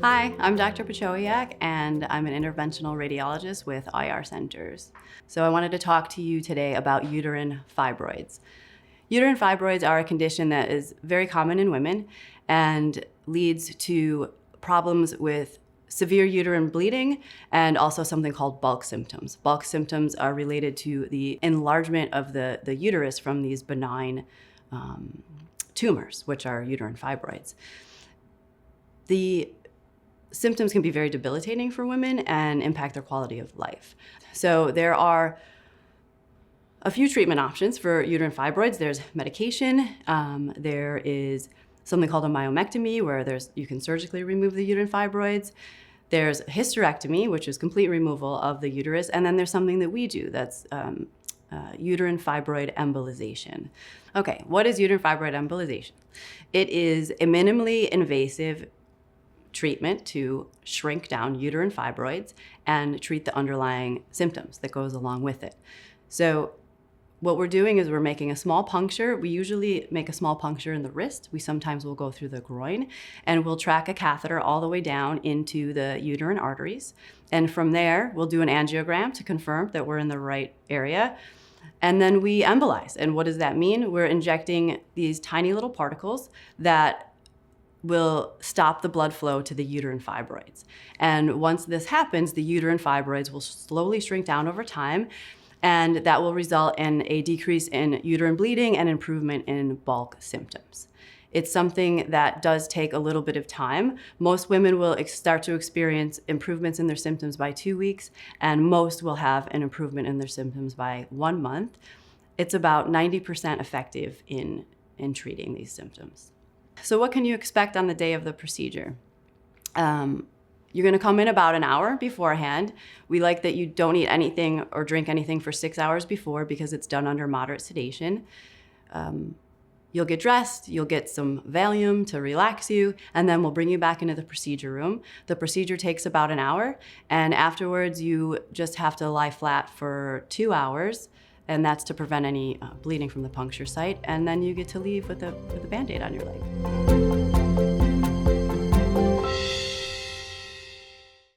Hi, I'm Dr. Piechowiak, and I'm an interventional radiologist with IR Centers. So I wanted to talk to you today about uterine fibroids. Uterine fibroids are a condition that is very common in women and leads to problems with severe uterine bleeding and also something called bulk symptoms. Bulk symptoms are related to the enlargement of the uterus from these benign tumors, which are uterine fibroids. The symptoms can be very debilitating for women and impact their quality of life. So there are a few treatment options for uterine fibroids. There's medication. There is something called a myomectomy, where you can surgically remove the uterine fibroids. There's hysterectomy, which is complete removal of the uterus. And then there's something that we do that's uterine fibroid embolization. Okay, what is uterine fibroid embolization? It is a minimally invasive treatment to shrink down uterine fibroids and treat the underlying symptoms that goes along with it. So what we're doing is we're making a small puncture. We usually make a small puncture in the wrist. We sometimes will go through the groin, and we'll track a catheter all the way down into the uterine arteries. And from there, we'll do an angiogram to confirm that we're in the right area. And then we embolize. And what does that mean? We're injecting these tiny little particles that will stop the blood flow to the uterine fibroids. And once this happens, the uterine fibroids will slowly shrink down over time, and that will result in a decrease in uterine bleeding and improvement in bulk symptoms. It's something that does take a little bit of time. Most women will start to experience improvements in their symptoms by 2 weeks, and most will have an improvement in their symptoms by 1 month. It's about 90% effective in treating these symptoms. So what can you expect on the day of the procedure? You're gonna come in about an hour beforehand. We like that you don't eat anything or drink anything for 6 hours before, because it's done under moderate sedation. You'll get dressed, you'll get some Valium to relax you, and then we'll bring you back into the procedure room. The procedure takes about an hour, and afterwards you just have to lie flat for 2 hours, and that's to prevent any bleeding from the puncture site, and then you get to leave with a Band-Aid on your leg.